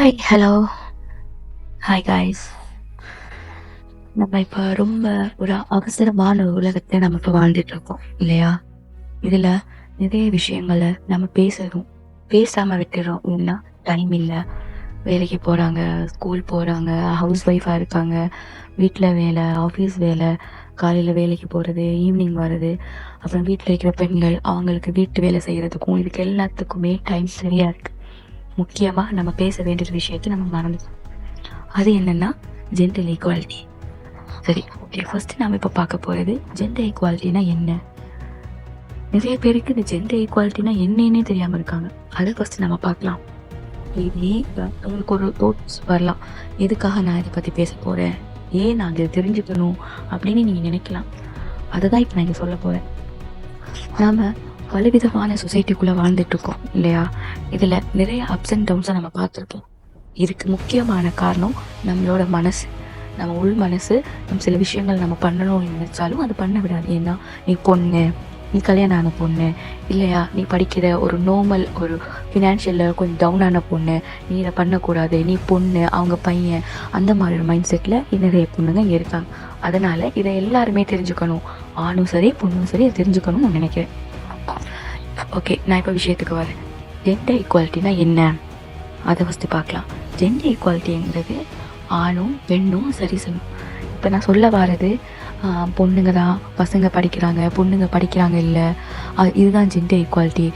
Hi hello hi guys. நம்ம இப்போ ரொம்ப ஒரு அவசரமான உலகத்தை நம்ம இப்போ வாழ்ந்துட்டு இருக்கோம் இல்லையா? இதில் நிறைய விஷயங்களை நம்ம பேசாமல் விட்டுறோம். இல்லைன்னா டைம் இல்லை, வேலைக்கு போகிறாங்க, ஸ்கூல் போகிறாங்க, ஹவுஸ் ஒய்ஃபாக இருக்காங்க, வீட்டில் வேலை, ஆஃபீஸ் வேலை, காலையில் வேலைக்கு போகிறது, ஈவினிங் வர்றது, அப்புறம் வீட்டில் இருக்கிற பெண்கள் அவங்களுக்கு வீட்டு வேலை செய்கிறதுக்கும் இதுக்கு எல்லாத்துக்குமே டைம் சரியாக இருக்குது. முக்கியமாக நம்ம பேச வேண்டிய விஷயத்தை நம்ம மறந்துட்டோம். அது என்னன்னா ஜெண்டர் ஈக்குவாலிட்டி. சரி, ஓகே, ஃபர்ஸ்ட் நம்ம இப்போ பார்க்க போகிறது ஜெண்டர் ஈக்குவாலிட்டினா என்ன. நிறைய பேருக்கு இந்த ஜெண்டர் ஈக்குவாலிட்டினா என்னன்னே தெரியாமல் இருக்காங்க. அதை ஃபர்ஸ்ட் நம்ம பார்க்கலாம். இதே உங்களுக்கு ஒரு தோட்ஸ் வரலாம், எதுக்காக நான் இதை பற்றி பேச போகிறேன், ஏன் நான் இதை தெரிஞ்சுக்கணும் அப்படின்னு நீங்கள் நினைக்கலாம். அதை தான் இப்போ நான் இங்கே சொல்ல போகிறேன். நாம் பலவிதமான சொசைட்டிக்குள்ளே வாழ்ந்துட்டுருக்கோம் இல்லையா? இதில் நிறைய அப்ஸ் அண்ட் டவுன்ஸை நம்ம பார்த்துருப்போம். இதுக்கு முக்கியமான காரணம் நம்மளோட மனசு, நம்ம உள் மனசு. நம்ம சில விஷயங்கள் நம்ம பண்ணணும்னு நினைச்சாலும் அது பண்ண விடாது. ஏன்னா நீ பொண்ணு, நீ கல்யாணம் ஆன பொண்ணு இல்லையா, நீ படிக்கிற ஒரு நார்மல் ஒரு ஃபினான்ஷியலில் கொஞ்சம் டவுனான பொண்ணு, நீ இதை பண்ணக்கூடாது, நீ பொண்ணு, அவங்க பையன், அந்த மாதிரி ஒரு மைண்ட் செட்டில் நிறைய பொண்ணுங்க இருக்காங்க. அதனால் இதை எல்லாருமே தெரிஞ்சுக்கணும், ஆணும் சரி பொண்ணும் சரி, இதை தெரிஞ்சுக்கணும்னு நான் நினைக்கிறேன். ஓகே, நான் இப்போ விஷயத்துக்கு வரேன். ஜெண்டர் ஈக்குவாலிட்டினா என்ன, அதை ஃபஸ்ட்டு பார்க்கலாம். ஜெண்டர் ஈக்குவாலிட்டிங்கிறது ஆணும் பெண்ணும் சரி சொல்லணும். இப்போ நான் சொல்ல வர்றது பொண்ணுங்க தான் பசங்க படிக்கிறாங்க, பொண்ணுங்க படிக்கிறாங்க இல்லை, இதுதான் ஜெண்டர் ஈக்குவாலிட்டி.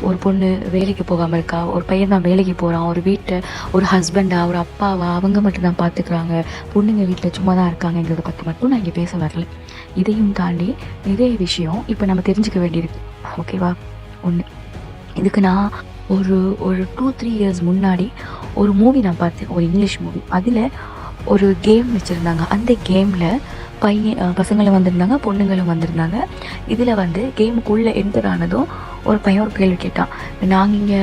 ஒரு பொண்ணு வேலைக்கு போகாமல் இருக்கா, ஒரு பையன் தான் வேலைக்கு போகிறான், ஒரு வீட்டை ஒரு ஹஸ்பண்டா ஒரு அப்பாவா அவங்க மட்டும் தான் பார்த்துக்கிறாங்க, பொண்ணுங்க வீட்டில் சும்மா தான் இருக்காங்கங்கிறத பற்றி மட்டும் நான் இங்கே பேச வரல. இதையும் தாண்டி நிறைய விஷயம் இப்போ நம்ம தெரிஞ்சுக்க வேண்டியிருக்கு. ஓகேவா? ஒன்று, இதுக்கு நான் ஒரு 2-3 இயர்ஸ் முன்னாடி ஒரு மூவி நான் பார்த்தேன், ஒரு இங்கிலீஷ் மூவி. அதில் ஒரு கேம் வச்சுருந்தாங்க. அந்த கேமில் பசங்களும் வந்திருந்தாங்க, பொண்ணுங்களும் வந்திருந்தாங்க. இதில் கேமுக்குள்ளே என்டர் ஆனதும் ஒரு பையன் ஒரு கேள்வி கேட்டான், நாங்கள் இங்கே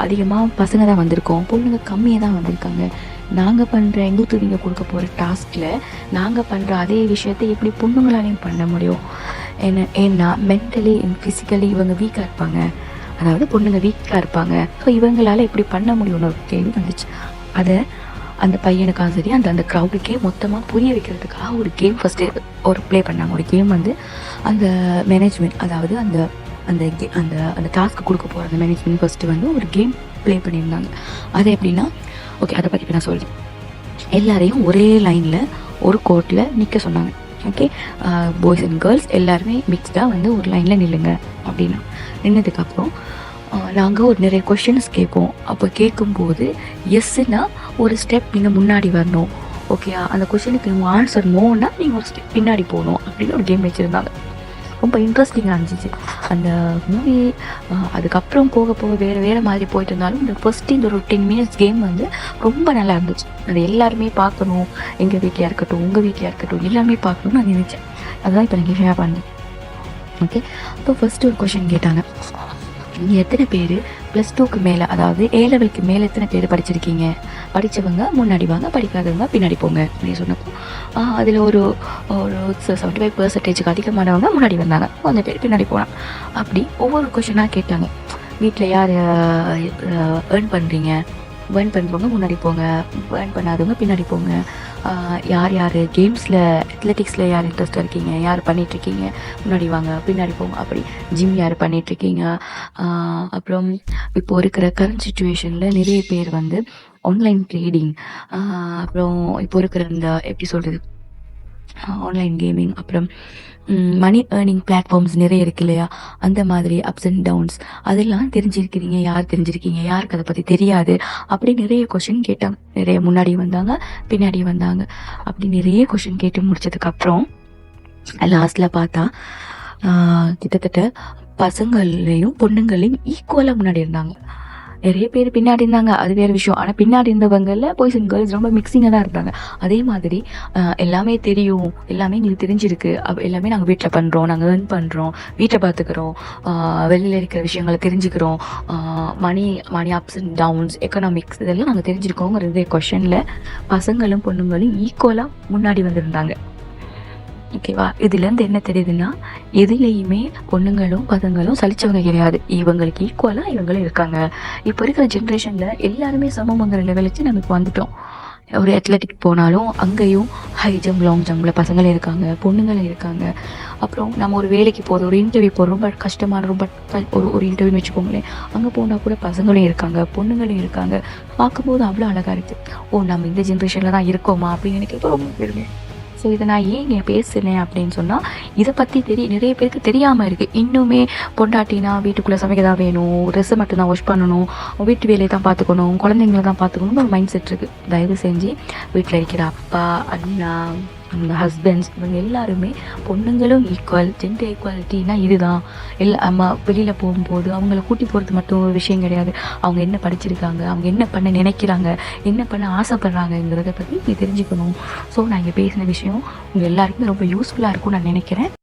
அதிகமாக பசங்க தான் வந்திருக்கோம், பொண்ணுங்க கம்மியாக தான் வந்திருக்காங்க, நாங்கள் பண்ணுற எங்களுக்கு நீங்கள் கொடுக்க போகிற டாஸ்கில் நாங்கள் பண்ணுற அதே விஷயத்தை எப்படி பொண்ணுங்களாலையும் பண்ண முடியும்? ஏன்னா மென்டலி அண்ட் ஃபிசிக்கலி இவங்க வீக்காக இருப்பாங்க, அதாவது பொண்ணுங்க வீக்காக இருப்பாங்க, ஸோ இவங்களால் எப்படி பண்ண முடியும்னு ஒரு கேள்வி வந்துச்சு. அதை அந்த பையனுக்காக சரி அந்த க்ரௌடுக்கே மொத்தமாக புரிய வைக்கிறதுக்காக ஒரு கேம் ஃபஸ்ட்டு ஒரு ப்ளே பண்ணாங்க. ஒரு கேம் அந்த மேனேஜ்மெண்ட், அதாவது அந்த அந்த அந்த அந்த டாஸ்க்கு கொடுக்க போகிற அந்த மேனேஜ்மெண்ட் ஃபஸ்ட்டு ஒரு கேம் ப்ளே பண்ணியிருந்தாங்க. அது எப்படின்னா, ஓகே, அதை பற்றி நான் சொல்கிறேன். எல்லாரையும் ஒரே லைனில் ஒரு கோர்ட்டில் நிற்க சொன்னாங்க. ஓகே, பாய்ஸ் அண்ட் கேர்ள்ஸ் எல்லாருமே மிக்ஸ்டாக ஒரு லைனில் நில்லுங்க அப்படின்னா. நின்னதுக்கப்புறம் நாங்கள் ஒரு நிறைய கொஷின்ஸ் கேட்போம். அப்போ கேட்கும்போது எஸ்ஸுன்னா ஒரு ஸ்டெப் நீங்கள் முன்னாடி வரணும், ஓகேயா, அந்த கொஷினுக்கு ஆன்சர் நோன்னா நீங்கள் ஒரு ஸ்டெப் பின்னாடி போகணும் அப்படின்னு ஒரு கேம் வச்சுருந்தாங்க. ரொம்ப இன்ட்ரெஸ்டிங்காக இருந்துச்சு அந்த மூவி. அதுக்கப்புறம் போக போக வேறு மாதிரி போயிட்டு இருந்தாலும் இந்த ஃபஸ்ட்டு இந்த ஒரு 10 மினிட்ஸ் கேம் ரொம்ப நல்லா இருந்துச்சு. அது எல்லாருமே பார்க்கணும், எங்கள் வீட்டிலையாக இருக்கட்டும் உங்கள் வீட்டிலையாக இருக்கட்டும் எல்லாருமே பார்க்கணும்னு நான் நினச்சேன். அதுதான் இப்போ நீங்கள் ஷேர் பண்ணேன். ஓகே, அப்போ ஃபஸ்ட்டு ஒரு கொஷின் கேட்டாங்க, நீங்கள் எத்தனை பேர் +2க்கு மேலே, அதாவது A லெவலுக்கு மேலே எத்தனை பேர் படிச்சிருக்கீங்க, படித்தவங்க முன்னாடி வாங்க, படிக்காதவங்க பின்னாடி போங்க அப்படின்னு சொன்னப்போ அதில் ஒரு 75% அதிகமானவங்க முன்னாடி வந்தாங்க, கொஞ்சம் பேர் பின்னாடி போனாங்க. அப்படி ஒவ்வொரு கொஷனாக கேட்டாங்க. வீட்டில் யார் ஏர்ன் பண்ணுறீங்க, ஏர்ன் பண்ணுறவங்க முன்னாடி போங்க, ஏர்ன் பண்ணாதவங்க பின்னாடி போங்க, யார் யார் கேம்ஸில் அத்லெட்டிக்ஸில் யார் இன்ட்ரெஸ்ட்டாக இருக்கீங்க, யார் பண்ணிகிட்ருக்கீங்க பின்னாடி வாங்க, பின்னாடி போங்க. அப்படி ஜிம் யார் பண்ணிகிட்ருக்கீங்க. அப்புறம் இப்போது இருக்கிற கரண்ட் சுச்சுவேஷனில் நிறைய பேர் ஆன்லைன் ட்ரேடிங், அப்புறம் இப்போ இருக்கிற இந்த எப்படி சொல்கிறது ஆன்லைன் கேமிங், அப்புறம் மணி ஏர்னிங் பிளாட்ஃபார்ம்ஸ் நிறைய இருக்கு இல்லையா, அந்த மாதிரி அப்ஸ் அண்ட் டவுன்ஸ் அதெல்லாம் தெரிஞ்சிருக்கிறீங்க, யார் தெரிஞ்சிருக்கீங்க, யாருக்கு அதை பற்றி தெரியாது, அப்படி நிறைய கொஷின் கேட்டாங்க. நிறைய முன்னாடி வந்தாங்க, பின்னாடி வந்தாங்க, அப்படி நிறைய கொஷின் கேட்டு முடிச்சதுக்கப்புறம் லாஸ்ட்டில் பார்த்தா கிட்டத்தட்ட பசங்களையும் பொண்ணுங்களையும் ஈக்குவலாக முன்னாடி இருந்தாங்க. நிறைய பேர் பின்னாடி இருந்தாங்க, அது வேறு விஷயம். ஆனால் பின்னாடி இருந்தவங்களில் பாய்ஸ் அண்ட் கேர்ள்ஸ் ரொம்ப மிக்சிங்காக தான் இருந்தாங்க. அதே மாதிரி எல்லாமே தெரியும், எல்லாமே எங்களுக்கு தெரிஞ்சிருக்கு, எல்லாமே நாங்கள் வீட்டில் பண்ணுறோம், நாங்கள் ஏர்ன் பண்ணுறோம், வீட்டை பார்த்துக்கிறோம், வெளியில் இருக்கிற விஷயங்களை தெரிஞ்சுக்கிறோம், மணி அப்ஸ் அண்ட் டவுன்ஸ், எக்கனாமிக்ஸ் இதெல்லாம் நாங்கள் தெரிஞ்சுருக்கோங்கிறது கொஷனில் பசங்களும் பொண்ணுங்களும் ஈக்குவலாக முன்னாடி வந்திருந்தாங்க. ஓகேவா? இதுலேருந்து என்ன தெரியுதுன்னா, எதுலேயுமே பொண்ணுங்களும் பசங்களும் சலிச்சவங்க கிடையாது. இவங்களுக்கு ஈக்குவலா இவங்களும் இருக்காங்க. இப்போ இருக்கிற ஜென்ரேஷன்ல எல்லாருமே சமம்ங்கிற லெவலுக்கு நம்ம இப்போ வந்துட்டோம். ஒரு அத்லெட்டிக் போனாலும் அங்கேயும் ஹை ஜம்ப், லாங் ஜம்ப்ல பசங்களும் இருக்காங்க, பொண்ணுங்களும் இருக்காங்க. அப்புறம் நம்ம ஒரு வேலைக்கு போகிறோம், ஒரு இன்டர்வியூ போகிறோம், ரொம்ப கஷ்டமான ரொம்ப ஒரு ஒரு இன்டர்வியூன்னு வச்சுக்கோங்களேன். அங்கே போனால் கூட பசங்களும் இருக்காங்க, பொண்ணுங்களும் இருக்காங்க. பார்க்கும்போது அவ்வளோ அழகா இருக்குது. ஓ! நம்ம இந்த ஜென்ரேஷனில் தான் இருக்கோமா அப்படின்னு எனக்கு ரொம்ப பெருமை. ஸோ இதை நான் ஏன் இங்கே பேசுனேன் அப்படின்னு சொன்னால், இதை பற்றி நிறைய பேருக்கு தெரியாமல் இருக்குது. இன்னுமே பொண்டாட்டினா வீட்டுக்குள்ளே சமைக்க தான் வேணும், ட்ரெஸ்ஸை மட்டும்தான் வாஷ் பண்ணணும், வீட்டு வேலையை தான் பார்த்துக்கணும், குழந்தைங்கள தான் பார்த்துக்கணும்னு ஒரு மைண்ட் செட் இருக்குது. தயவு செஞ்சு வீட்டில் இருக்கிற அப்பா, அண்ணா, ஹஸ்பண்ட்ஸ் இவங்க எல்லாருமே பொண்ணுங்களும் ஈக்குவல், ஜெண்டர் ஈக்குவாலிட்டினா இதுதான். அம்மா வெளியில் போகும்போது அவங்கள கூட்டி போகிறது மட்டும் ஒரு விஷயம் கிடையாது. அவங்க என்ன படிச்சிருக்காங்க, அவங்க என்ன பண்ண நினைக்கிறாங்க, என்ன பண்ண ஆசைப்படுறாங்கங்கிறத பற்றி நீ தெரிஞ்சுக்கணும். ஸோ நான் இங்கே பேசின விஷயம் உங்கள் எல்லாருக்குமே ரொம்ப யூஸ்ஃபுல்லாக இருக்கும்னு நான் நினைக்கிறேன்.